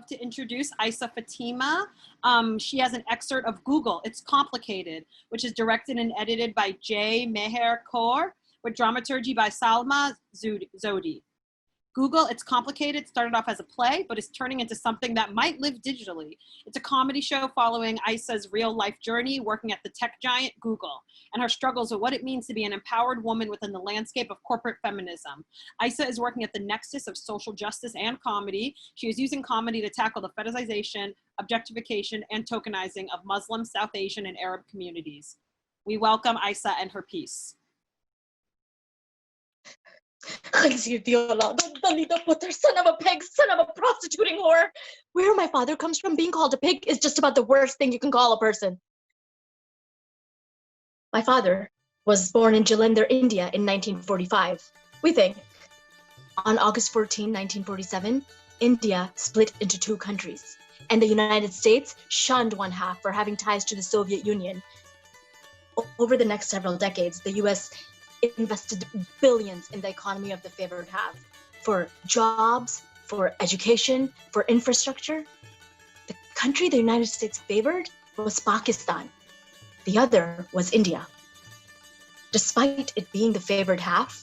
love to introduce Aizzah Fatima. She has an excerpt of Google, It's Complicated, which is directed and edited by Mehr Kaur, with dramaturgy by Salma Zohdi. Google, It's Complicated started off as a play, but is turning into something that might live digitally. It's a comedy show following Aizzah's real-life journey working at the tech giant Google and her struggles with what it means to be an empowered woman within the landscape of corporate feminism. Aizzah is working at the nexus of social justice and comedy. She is using comedy to tackle the fetishization, objectification, and tokenizing of Muslim, South Asian, and Arab communities. We welcome Aizzah and her piece. Son of a pig, son of a prostituting whore. Where my father comes from, being called a pig is just about the worst thing you can call a person. My father was born in Jalandhar, India in 1945. We think on August 14, 1947, India split into two countries, and the United States shunned one half for having ties to the Soviet Union. Over the next several decades, the US invested billions in the economy of the favored half for jobs, for education, for infrastructure. The country the United States favored was Pakistan. The other was India. Despite it being the favored half,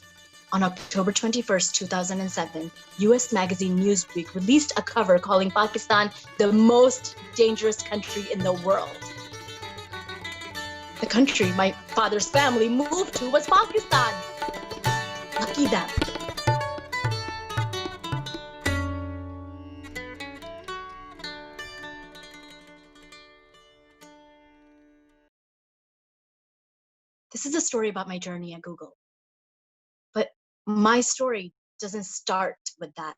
on October 21st, 2007, US magazine Newsweek released a cover calling Pakistan the most dangerous country in the world. The country my father's family moved to was Pakistan. Lucky them. This is a story about my journey at Google. But my story doesn't start with that.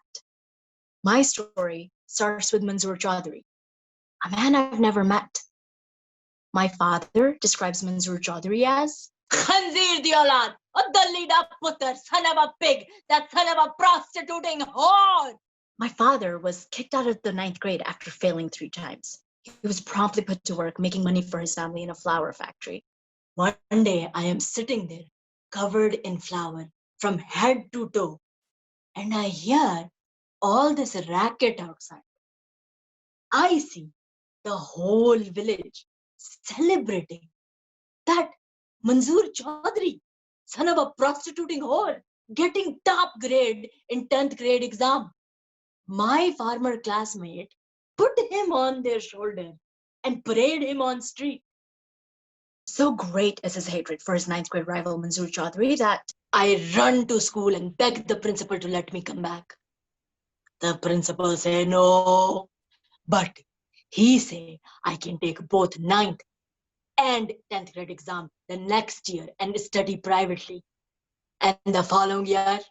My story starts with Manzoor Chaudhry, a man I've never met. My father describes Manzoor Chaudhry as Khanzir di aulad, a dalida putter, son of a pig, that son of a prostituting whore. My father was kicked out of the 9th grade after failing 3 times. He was promptly put to work making money for his family in a flour factory. One day I am sitting there, covered in flour from head to toe, and I hear all this racket outside. I see the whole village celebrating that Manzoor Chaudhry, son of a prostituting whore, getting top grade in 10th grade exam. My farmer classmate put him on their shoulder and parade him on street. So great is his hatred for his 9th grade rival Manzoor Chaudhry that I run to school and beg the principal to let me come back. The principal say no, but he say I can take both 9th and 10th grade exam the next year and study privately. And the following year,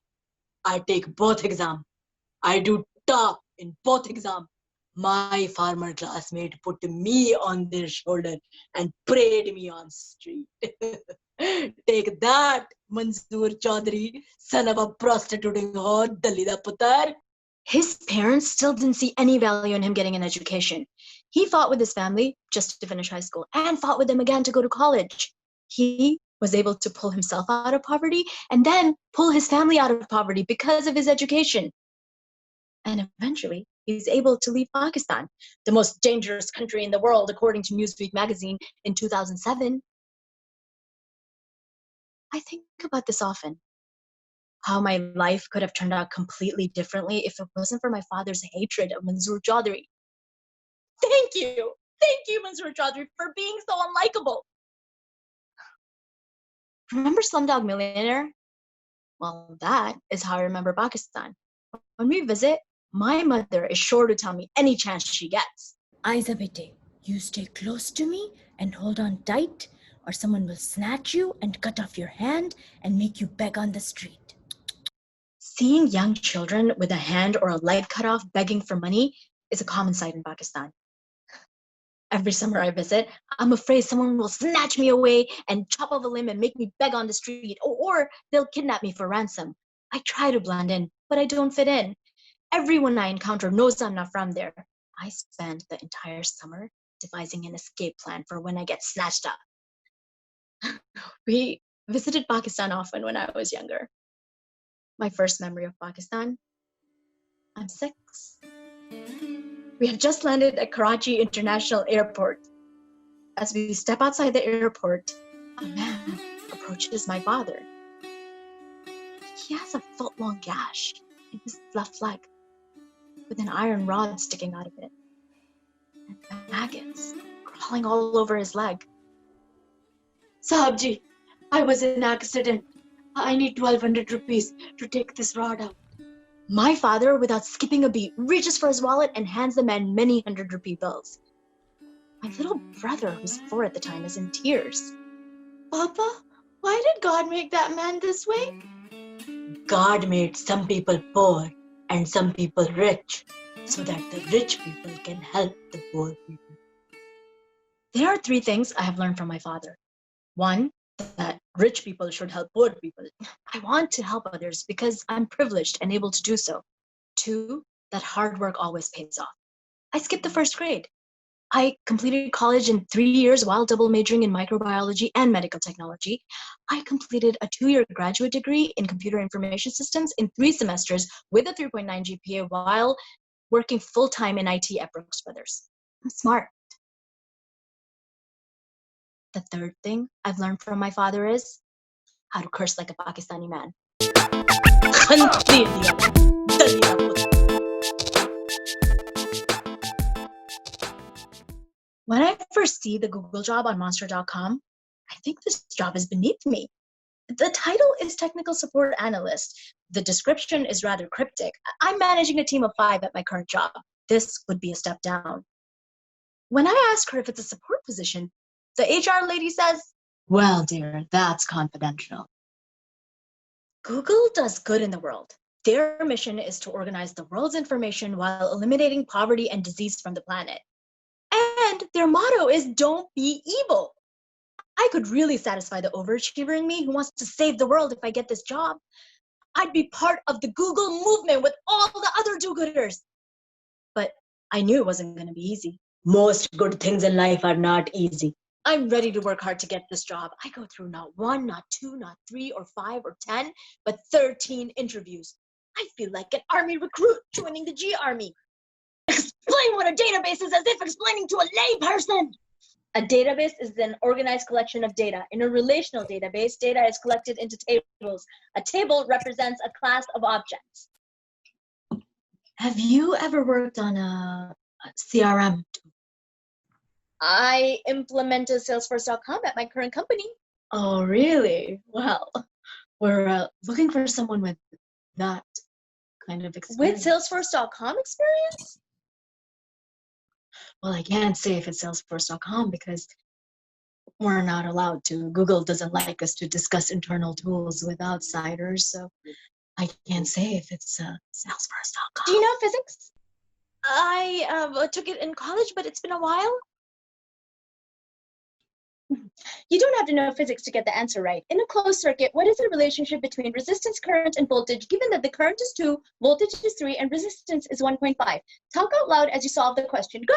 I take both exam. I do top in both exam. My farmer classmate put me on their shoulder and parade me on street. Take that, Manzoor Chaudhry, son of a prostituting whore, Dalida Putar. His parents still didn't see any value in him getting an education. He fought with his family just to finish high school and fought with them again to go to college. He was able to pull himself out of poverty and then pull his family out of poverty because of his education. And eventually, he's able to leave Pakistan, the most dangerous country in the world, according to Newsweek magazine in 2007. I think about this often. How my life could have turned out completely differently if it wasn't for my father's hatred of Manzoor Chaudhry. Thank you, Manzoor Chaudhry, for being so unlikable. Remember Slumdog Millionaire? Well, that is how I remember Pakistan. When we visit, my mother is sure to tell me any chance she gets. Aizzah bete, you stay close to me and hold on tight, or someone will snatch you and cut off your hand and make you beg on the street. Seeing young children with a hand or a leg cut off begging for money is a common sight in Pakistan. Every summer I visit, I'm afraid someone will snatch me away and chop off a limb and make me beg on the street, or they'll kidnap me for ransom. I try to blend in, but I don't fit in. Everyone I encounter knows I'm not from there. I spend the entire summer devising an escape plan for when I get snatched up. We visited Pakistan often when I was younger. My first memory of Pakistan, I'm 6. We have just landed at Karachi International Airport. As we step outside the airport, a man approaches my father. He has a foot-long gash in his left leg with an iron rod sticking out of it and maggots crawling all over his leg. Sahabji, I was in an accident. I need 1,200 rupees to take this rod out. My father, without skipping a beat, reaches for his wallet and hands the man many 100-rupee bills. My little brother, who's 4 at the time, is in tears. Papa, why did God make that man this way? God made some people poor and some people rich, so that the rich people can help the poor people. There are 3 things I have learned from my father. 1, that rich people should help poor people. I want to help others because I'm privileged and able to do so. 2, that hard work always pays off. I skipped the 1st grade. I completed college in 3 years while double majoring in microbiology and medical technology. I completed a 2-year graduate degree in computer information systems in 3 semesters with a 3.9 GPA while working full-time in IT at Brooks Brothers. I'm smart. The 3rd thing I've learned from my father is how to curse like a Pakistani man. When I first see the Google job on monster.com, I think this job is beneath me. The title is Technical Support Analyst. The description is rather cryptic. I'm managing a team of 5 at my current job. This would be a step down. When I ask her if it's a support position, the HR lady says, "Well, dear, that's confidential." Google does good in the world. Their mission is to organize the world's information while eliminating poverty and disease from the planet. And their motto is don't be evil. I could really satisfy the overachiever in me who wants to save the world if I get this job. I'd be part of the Google movement with all the other do-gooders. But I knew it wasn't going to be easy. Most good things in life are not easy. I'm ready to work hard to get this job. I go through not 1, not 2, not 3 or 5 or 10, but 13 interviews. I feel like an army recruit joining the G Army. Explain what a database is as if explaining to a layperson. A database is an organized collection of data. In a relational database, data is collected into tables. A table represents a class of objects. Have you ever worked on a CRM tool? I implemented Salesforce.com at my current company. Oh, really? Well, we're looking for someone with that kind of experience. With Salesforce.com experience? Well, I can't say if it's Salesforce.com because we're not allowed to. Google doesn't like us to discuss internal tools with outsiders, so I can't say if it's Salesforce.com. Do you know physics? I took it in college, but it's been a while. You don't have to know physics to get the answer right. In a closed circuit, what is the relationship between resistance, current, and voltage, given that the current is 2, voltage is 3, and resistance is 1.5? Talk out loud as you solve the question. Go!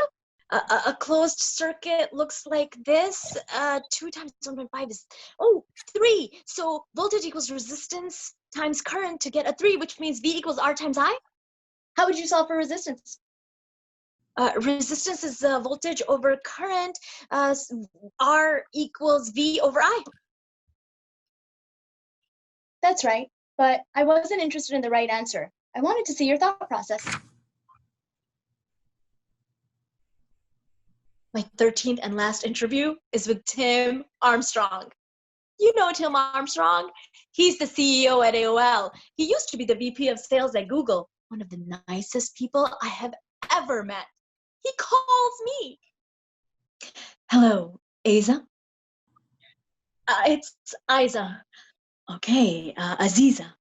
A closed circuit looks like this. 2 times 1.5 is, 3. So voltage equals resistance times current to get a 3, which means V equals R times I. How would you solve for resistance? Resistance is voltage over current. R equals V over I. That's right, but I wasn't interested in the right answer. I wanted to see your thought process. My 13th and last interview is with Tim Armstrong. You know Tim Armstrong. He's the CEO at AOL. He used to be the VP of sales at Google. One of the nicest people I have ever met. He calls me. Hello, Aizzah? It's Aizzah. Okay, Aziza.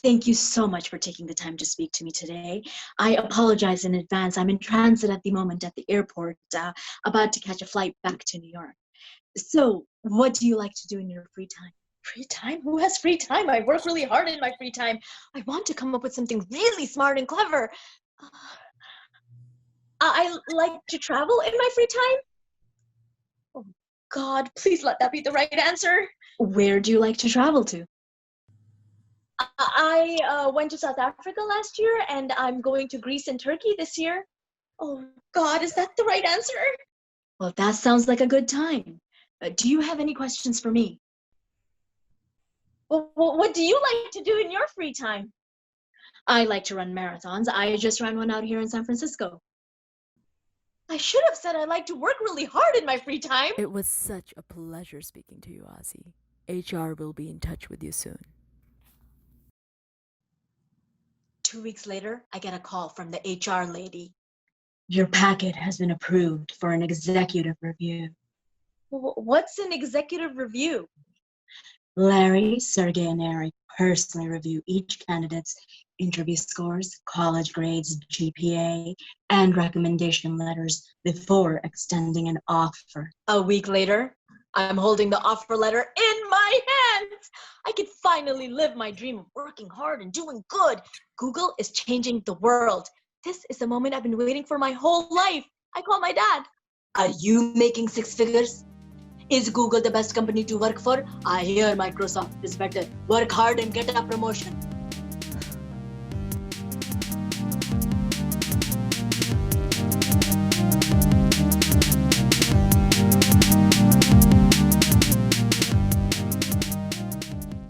Thank you so much for taking the time to speak to me today. I apologize in advance. I'm in transit at the moment at the airport, about to catch a flight back to New York. So, what do you like to do in your free time? Free time? Who has free time? I work really hard in my free time. I want to come up with something really smart and clever. I like to travel in my free time. Oh, God, please let that be the right answer. Where do you like to travel to? I went to South Africa last year, and I'm going to Greece and Turkey this year. Oh, God, is that the right answer? Well, that sounds like a good time. Do you have any questions for me? Well, what do you like to do in your free time? I like to run marathons. I just ran one out here in San Francisco. I should have said I like to work really hard in my free time. It was such a pleasure speaking to you, Ozzy. HR will be in touch with you soon. 2 weeks later, I get a call from the HR lady. Your packet has been approved for an executive review. What's an executive review? Larry, Sergey, and Eric personally review each candidate's interview scores, college grades, GPA, and recommendation letters before extending an offer. A week later, I'm holding the offer letter in my hands. I could finally live my dream of working hard and doing good. Google is changing the world. This is the moment I've been waiting for my whole life. I call my dad. Are you making 6 figures? Is Google the best company to work for? I hear Microsoft is better. Work hard and get a promotion.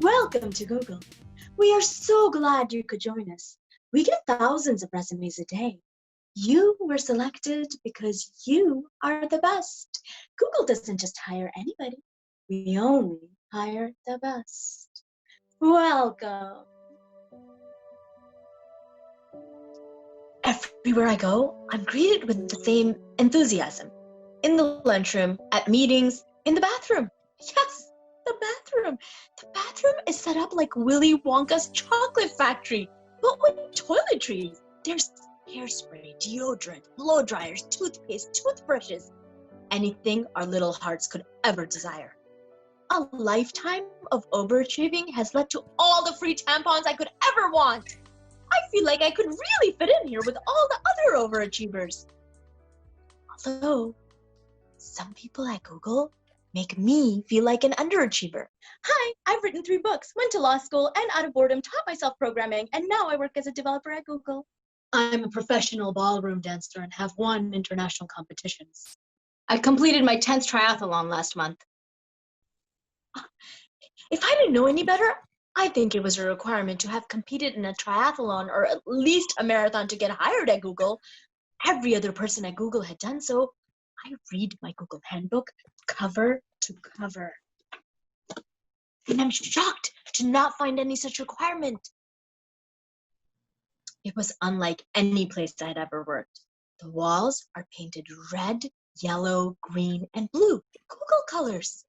Welcome to Google. We are so glad you could join us. We get thousands of resumes a day. You were selected because you are the best. Google doesn't just hire anybody. We only hire the best. Welcome. Everywhere I go, I'm greeted with the same enthusiasm. In the lunchroom, at meetings, in the bathroom. Yes, the bathroom. The bathroom is set up like Willy Wonka's chocolate factory, but with toiletries. There's hairspray, deodorant, blow dryers, toothpaste, toothbrushes, anything our little hearts could ever desire. A lifetime of overachieving has led to all the free tampons I could ever want. I feel like I could really fit in here with all the other overachievers. Although, some people at Google make me feel like an underachiever. Hi, I've written 3 books, went to law school, and out of boredom taught myself programming, and now I work as a developer at Google. I'm a professional ballroom dancer and have won international competitions. I completed my 10th triathlon last month. If I didn't know any better, I think it was a requirement to have competed in a triathlon or at least a marathon to get hired at Google. Every other person at Google had done so. I read my Google handbook cover to cover. And I'm shocked to not find any such requirement. It was unlike any place I had ever worked. The walls are painted red, yellow, green, and blue, Google colors.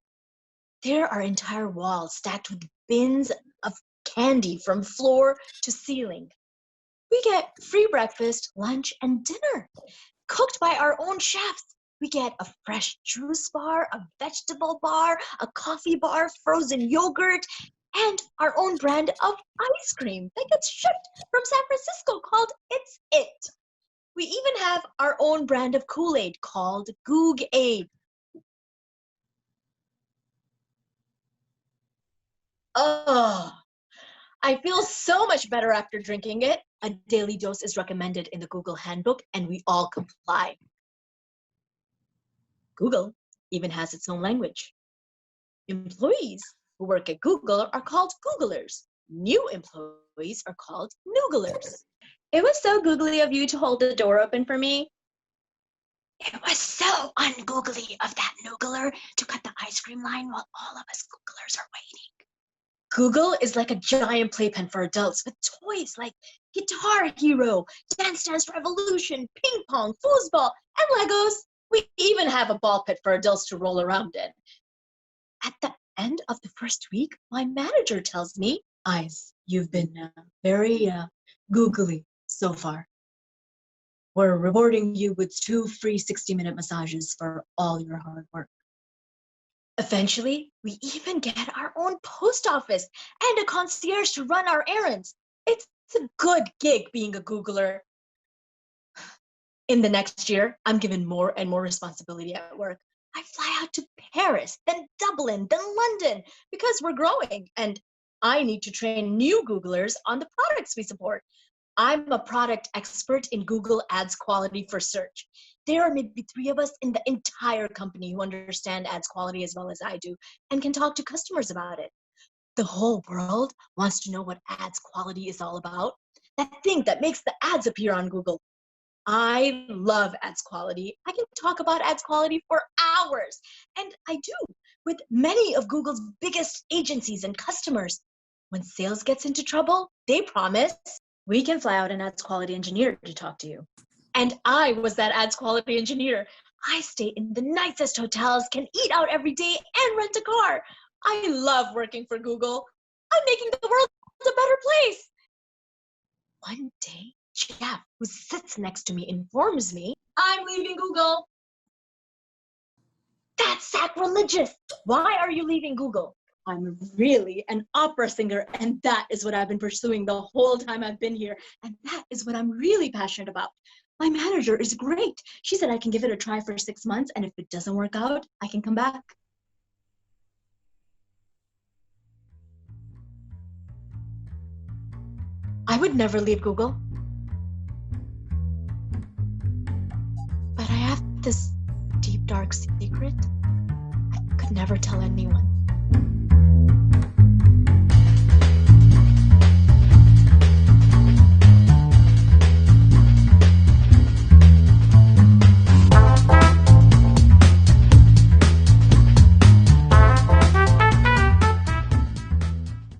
There are entire walls stacked with bins of candy from floor to ceiling. We get free breakfast, lunch, and dinner, cooked by our own chefs. We get a fresh juice bar, a vegetable bar, a coffee bar, frozen yogurt, and our own brand of ice cream that gets shipped from San Francisco called It's It. We even have our own brand of Kool-Aid called Goog-Aid. Oh, I feel so much better after drinking it. A daily dose is recommended in the Google handbook, and we all comply. Google even has its own language. Employees who work at Google are called Googlers. New employees are called Nooglers. It was so googly of you to hold the door open for me. It was so ungoogly of that Noogler to cut the ice cream line while all of us Googlers are waiting. Google is like a giant playpen for adults with toys like Guitar Hero, Dance Dance Revolution, Ping Pong, Foosball, and Legos. We even have a ball pit for adults to roll around in. At the end of the first week, my manager tells me, Aizzah, you've been very googly so far. We're rewarding you with 2 free 60-minute massages for all your hard work. Eventually, we even get our own post office and a concierge to run our errands. It's a good gig being a Googler. In the next year, I'm given more and more responsibility at work. I fly out to Paris, then Dublin, then London, because we're growing, and I need to train new Googlers on the products we support. I'm a product expert in Google Ads quality for search. There are maybe 3 of us in the entire company who understand ads quality as well as I do and can talk to customers about it. The whole world wants to know what ads quality is all about. That thing that makes the ads appear on Google. I love ads quality. I can talk about ads quality for hours. And I do with many of Google's biggest agencies and customers. When sales gets into trouble, they promise, we can fly out an ads quality engineer to talk to you. And I was that ads quality engineer. I stay in the nicest hotels, can eat out every day, and rent a car. I love working for Google. I'm making the world a better place. One day, Jeff, who sits next to me, informs me I'm leaving Google. That's sacrilegious. Why are you leaving Google? I'm really an opera singer, and that is what I've been pursuing the whole time I've been here. And that is what I'm really passionate about. My manager is great. She said I can give it a try for 6 months, and if it doesn't work out, I can come back. I would never leave Google. But I have this deep, dark secret I could never tell anyone.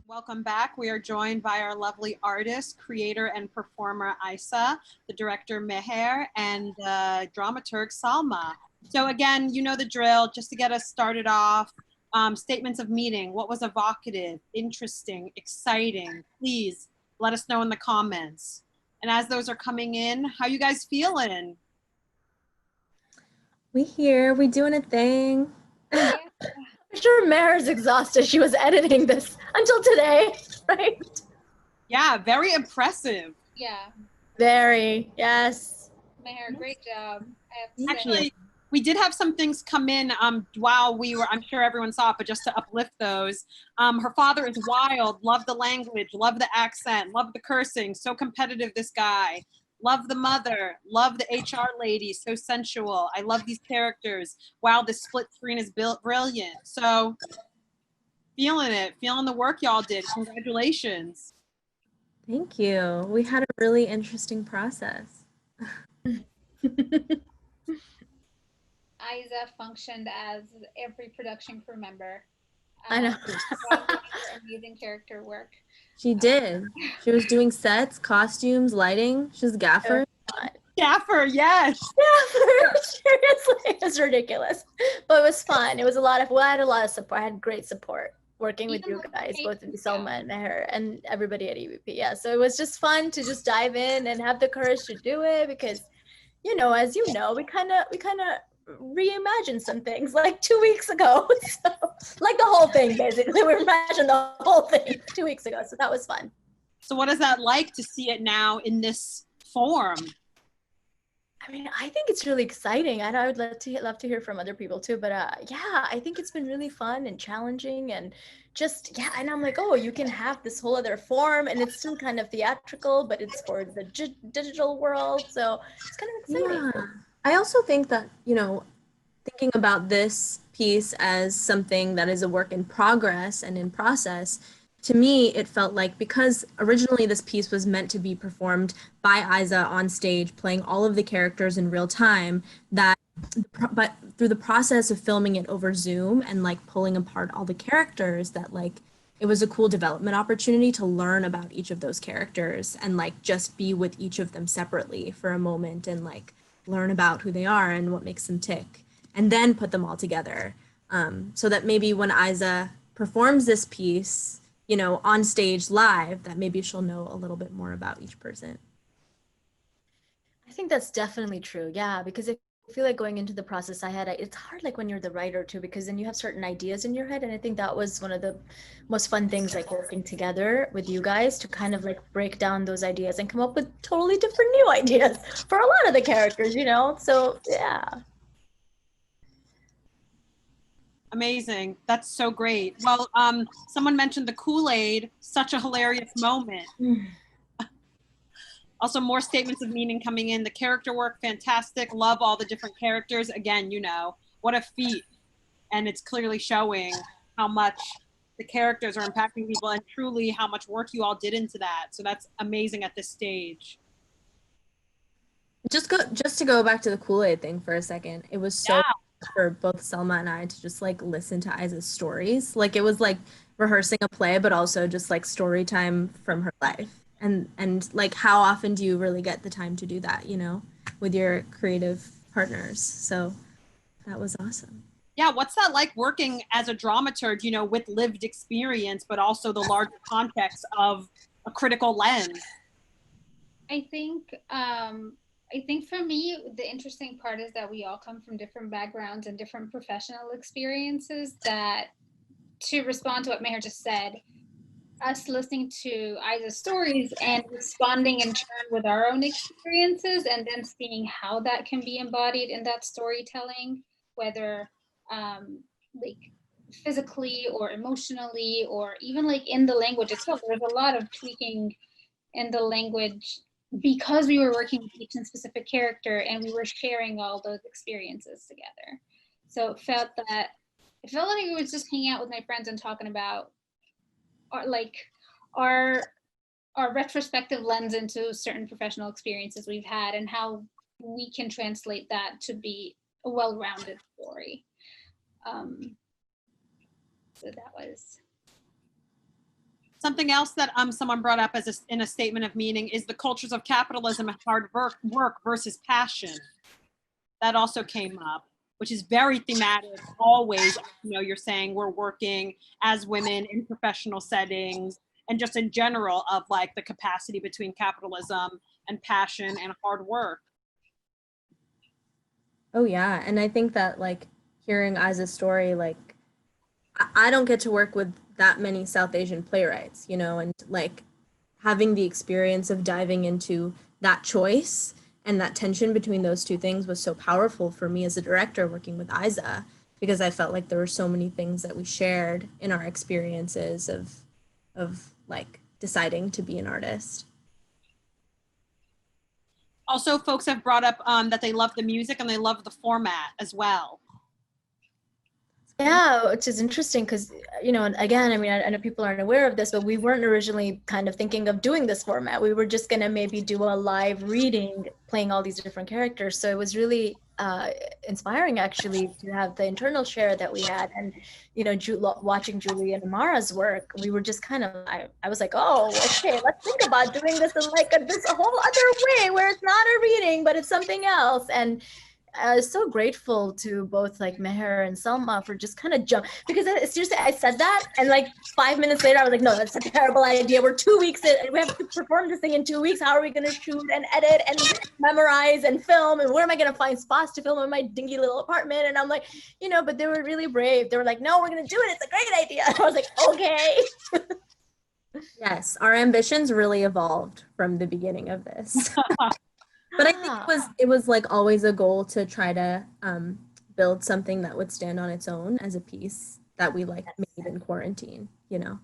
Welcome back. We are joined by our lovely artist, creator, and performer, Aizzah, the director, Mehr, and the dramaturg, Salma. So again, you know the drill. Just to get us started off, statements of meaning. What was evocative, interesting, exciting? Please let us know in the comments. And as those are coming in, how you guys feeling? We here, we doing a thing. I'm sure Meher's exhausted. She was editing this until today, right? Yeah, very impressive. Yeah, Very, yes. Mehr, great job. I have to say. Actually, we did have some things come in while we were, I'm sure everyone saw it, but just to uplift those. Her father is wild, love the language, love the accent, love the cursing, so competitive, this guy. Love the mother, love the HR lady, so sensual. I love these characters. Wow, this split screen is brilliant. So, feeling it, feeling the work y'all did. Congratulations. Thank you. We had a really interesting process. Aizzah functioned as every production crew member. I know. Amazing character work. She did. She was doing sets, costumes, lighting. She was gaffer. Gaffer, yes. Gaffer, seriously, it's ridiculous. But it was fun. It was a lot of, well, I had a lot of support. I had great support working with you guys, both of Salma and Mehr and everybody at EVP. Yeah, so it was just fun to just dive in and have the courage to do it because, you know, as you know, we kind of reimagined some things like 2 weeks ago. So, like the whole thing, basically. We imagined the whole thing 2 weeks ago. So that was fun. So what is that like to see it now in this form? I mean, I think it's really exciting. I would love to hear from other people too. But yeah, I think it's been really fun and challenging and just, yeah. And I'm like, oh, you can have this whole other form and it's still kind of theatrical, but it's for the digital world. So it's kind of exciting. Yeah. I also think that, you know, thinking about this piece as something that is a work in progress and in process, to me, it felt like because originally this piece was meant to be performed by Aizzah on stage, playing all of the characters in real time, but through the process of filming it over Zoom and like pulling apart all the characters, that like it was a cool development opportunity to learn about each of those characters and like just be with each of them separately for a moment and like learn about who they are and what makes them tick, and then put them all together. So that maybe when Aizzah performs this piece, you know, on stage live, that maybe she'll know a little bit more about each person. I think that's definitely true. Yeah, because I feel like going into the process it's hard like when you're the writer too, because then you have certain ideas in your head. And I think that was one of the most fun things, like working together with you guys to kind of like break down those ideas and come up with totally different new ideas for a lot of the characters, you know? So yeah. Amazing. That's so great. Well, someone mentioned the Kool-Aid, such a hilarious moment. Also, more statements of meaning coming in. The character work, fantastic. Love all the different characters. Again, you know, what a feat. And it's clearly showing how much the characters are impacting people and truly how much work you all did into that. So that's amazing at this stage. Just to go back to the Kool-Aid thing for a second. It was so for both Selma and I to just like listen to Aizzah's stories. Like it was like rehearsing a play, but also just like story time from her life. And like how often do you really get the time to do that, you know, with your creative partners? So that was awesome. Yeah, what's that like working as a dramaturg, you know, with lived experience, but also the larger context of a critical lens? I think for me, the interesting part is that we all come from different backgrounds and different professional experiences. That, to respond to what Mehr just said, us listening to Aizzah's stories and responding in turn with our own experiences, and then seeing how that can be embodied in that storytelling, whether like physically or emotionally, or even like in the language itself. There's a lot of tweaking in the language because we were working with each and specific character and we were sharing all those experiences together. So it felt like it was just hanging out with my friends and talking about our retrospective lens into certain professional experiences we've had and how we can translate that to be a well-rounded story. So that was something else that someone brought up as in a statement of meaning is the cultures of capitalism and hard work versus passion. That also came up, which is very thematic always. You know, you're saying we're working as women in professional settings and just in general of like the capacity between capitalism and passion and hard work. Oh yeah, and I think that like hearing Aizzah's story, like I don't get to work with that many South Asian playwrights, you know, and like having the experience of diving into that choice and that tension between those two things was so powerful for me as a director working with Aizzah, because I felt like there were so many things that we shared in our experiences of like deciding to be an artist. Also, folks have brought up that they love the music and they love the format as well. Yeah, which is interesting because, you know, again, I mean, I know people aren't aware of this, but we weren't originally kind of thinking of doing this format. We were just going to maybe do a live reading playing all these different characters. So it was really inspiring, actually, to have the internal share that we had. And, you know, watching Julie and Amara's work, we were just kind of, I was like, oh, okay, let's think about doing this in like this whole other way where it's not a reading, but it's something else. And I was so grateful to both like Mehr and Salma for just kind of because seriously, I said that and like 5 minutes later I was like, no, that's a terrible idea. We're 2 weeks in and we have to perform this thing in 2 weeks. How are we going to shoot and edit and memorize and film? And where am I going to find spots to film in my dingy little apartment? And I'm like, you know, but they were really brave. They were like, no, we're going to do it. It's a great idea. I was like, okay. Yes, our ambitions really evolved from the beginning of this. But I think it was like always a goal to try to build something that would stand on its own as a piece that we like made in quarantine, you know.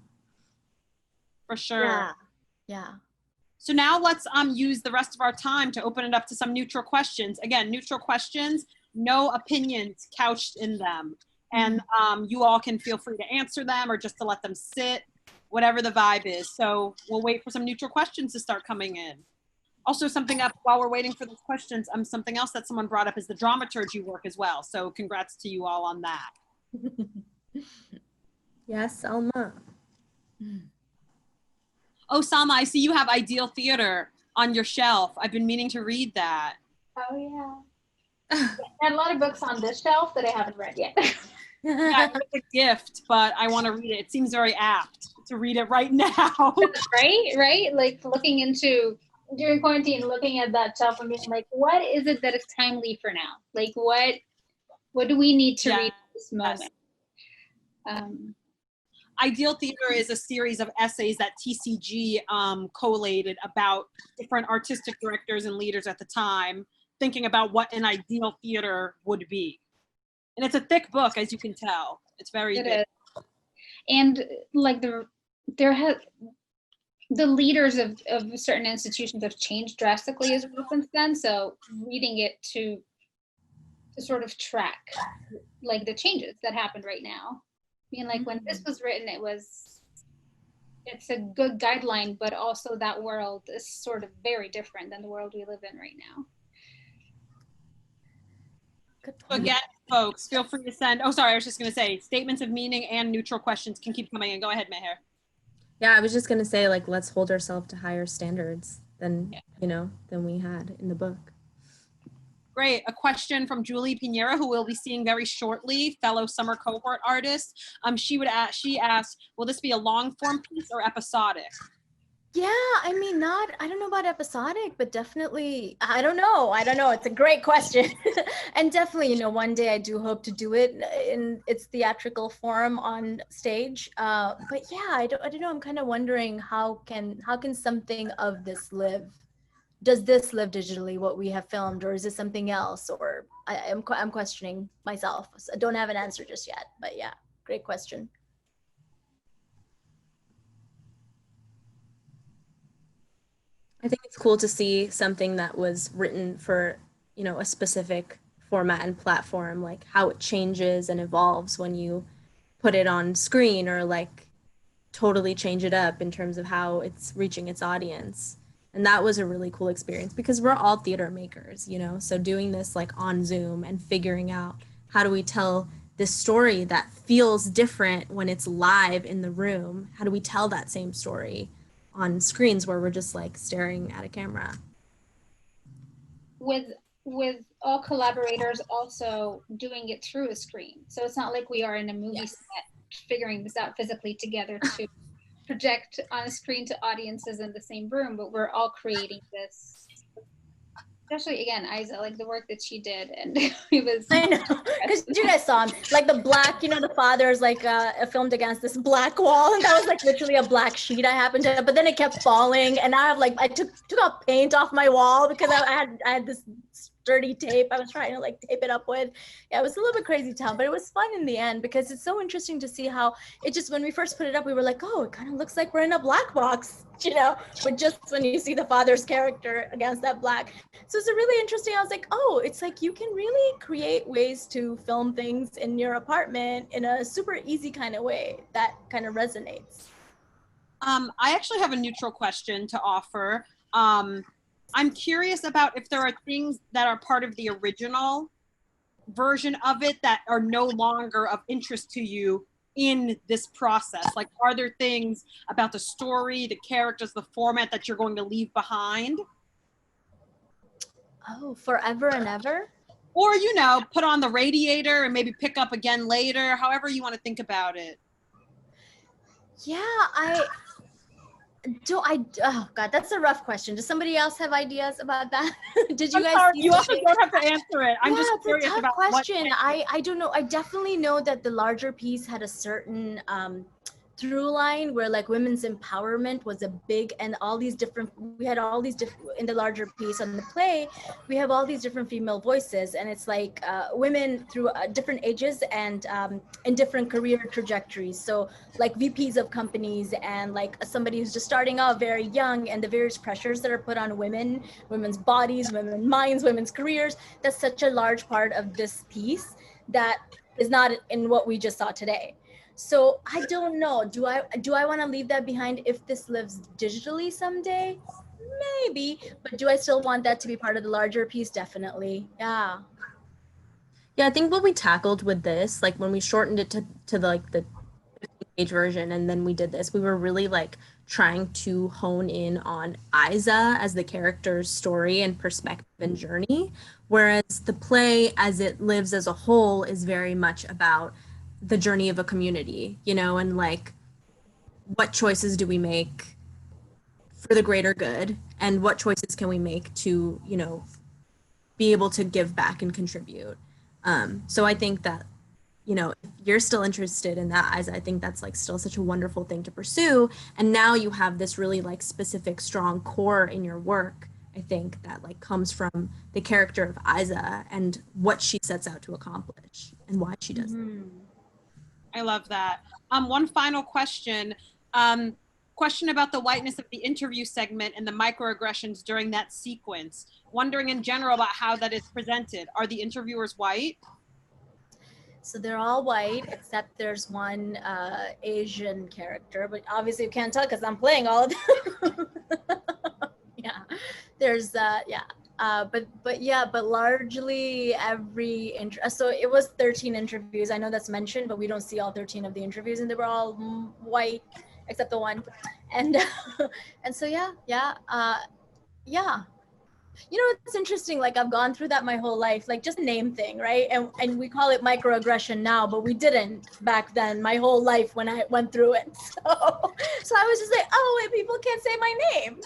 For sure. Yeah. So now let's use the rest of our time to open it up to some neutral questions. Again, neutral questions, no opinions couched in them. And you all can feel free to answer them or just to let them sit, whatever the vibe is. So we'll wait for some neutral questions to start coming in. Also, something up while we're waiting for those questions, something else that someone brought up is the dramaturgy work as well. So congrats to you all on that. Yes, Salma. Oh, Salma, I see you have Ideal Theater on your shelf. I've been meaning to read that. Oh yeah. And a lot of books on this shelf that I haven't read yet. Yeah, it's a gift, but I want to read it. It seems very apt to read it right now. Right? Like looking into during quarantine, looking at that shelf and being like, what is it that is timely for now? Like what do we need to read at this moment? Ideal Theater is a series of essays that TCG collated about different artistic directors and leaders at the time, thinking about what an ideal theater would be. And it's a thick book, as you can tell. It's very thick. And like the leaders of certain institutions have changed drastically as well since then. So reading it to sort of track like the changes that happened right now. I mean, like when this was written, it's a good guideline, but also that world is sort of very different than the world we live in right now. So again, folks, feel free to send, oh, sorry, I was just gonna say, statements of meaning and neutral questions can keep coming in. Go ahead, Mehr. Yeah, I was just gonna say, like, let's hold ourselves to higher standards than, you know, than we had in the book. Great. A question from Julie Pinera, who we'll be seeing very shortly, fellow summer cohort artist. She asked, will this be a long form piece or episodic? Yeah, I mean, I don't know about episodic, but definitely, I don't know. It's a great question. And definitely, you know, one day I do hope to do it in its theatrical form on stage. But yeah, I don't know. I'm kind of wondering how can something of this live? Does this live digitally, what we have filmed, or is it something else? Or I'm questioning myself. So I don't have an answer just yet, but yeah, great question. I think it's cool to see something that was written for, you know, a specific format and platform, like how it changes and evolves when you put it on screen, or like totally change it up in terms of how it's reaching its audience. And that was a really cool experience because we're all theater makers, you know, so doing this like on Zoom and figuring out how do we tell this story that feels different when it's live in the room? How do we tell that same story on screens where we're just like staring at a camera? With all collaborators also doing it through a screen. So it's not like we are in a movie set figuring this out physically together to project on a screen to audiences in the same room, but we're all creating this. Especially again, Aizzah, like the work that she did, and it was. I know, because you guys saw him, like the black, you know, the father's like filmed against this black wall, and that was like literally a black sheet I happened to, but then it kept falling, and I have like I took out paint off my wall because I had this sturdy tape I was trying to like tape it up with. Yeah, it was a little bit crazy town, but it was fun in the end because it's so interesting to see how it just, when we first put it up, we were like, oh, it kind of looks like we're in a black box, you know, but just when you see the father's character against that black. So it's a really interesting, I was like, oh, it's like you can really create ways to film things in your apartment in a super easy kind of way that kind of resonates. I actually have a neutral question to offer. I'm curious about if there are things that are part of the original version of it that are no longer of interest to you in this process. Like, are there things about the story, the characters, the format that you're going to leave behind? Oh, forever and ever? Or, you know, put on the radiator and maybe pick up again later, however you want to think about it. Yeah, oh God, that's a rough question. Does somebody else have ideas about that? Did you guys sorry, see you also something? don't have to answer it. I'm just it's curious a tough about question. I don't know. I definitely know that the larger piece had a certain through line where like women's empowerment was a big, and all these different, we had all these different, in the larger piece on the play, we have all these different female voices, and it's like women through different ages and in different career trajectories. So like VPs of companies, and like somebody who's just starting out very young, and the various pressures that are put on women, women's bodies, women's minds, women's careers. That's such a large part of this piece that is not in what we just saw today. So I don't know. Do I want to leave that behind if this lives digitally someday? Maybe. But do I still want that to be part of the larger piece? Definitely. Yeah. Yeah, I think what we tackled with this, like when we shortened it to like the page version, and then we did this, we were really like trying to hone in on Aizzah as the character's story and perspective and journey, whereas the play as it lives as a whole is very much about the journey of a community, you know, and like what choices do we make for the greater good, and what choices can we make to, you know, be able to give back and contribute. So I think that, you know, if you're still interested in that, I think that's like still such a wonderful thing to pursue. And now you have this really like specific, strong core in your work, I think, that like comes from the character of Aizzah and what she sets out to accomplish and why she does it. I love that. One final question. question about the whiteness of the interview segment and the microaggressions during that sequence. Wondering in general about how that is presented. Are the interviewers white? So they're all white, except there's one Asian character, but obviously you can't tell because I'm playing all of them. Yeah, there's but largely every so it was 13 interviews. I know that's mentioned, but we don't see all 13 of the interviews, and they were all white except the one. And and so yeah. You know, it's interesting, like I've gone through that my whole life, like just a name thing, right? And we call it microaggression now, but we didn't back then, my whole life when I went through it. So I was just like, oh, wait, people can't say my name.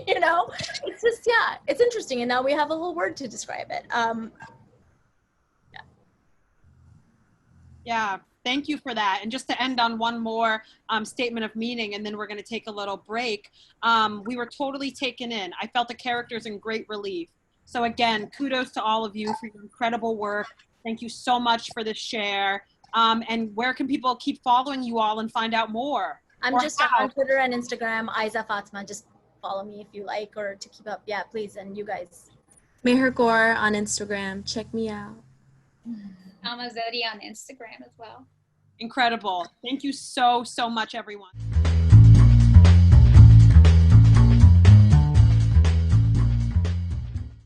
You know, it's just, yeah, it's interesting. And now we have a whole word to describe it. Yeah, thank you for that. And just to end on one more statement of meaning, and then we're going to take a little break. We were totally taken in. I felt the characters in great relief. So again, kudos to all of you for your incredible work. Thank you so much for this share. And where can people keep following you all and find out more? I'm just on Twitter and Instagram, Aizzah Fatima. Just follow me if you like, or to keep up. Yeah, please. And you guys. Mehr Kaur on Instagram. Check me out. Salma Zohdi on Instagram as well. Incredible. Thank you so much, everyone.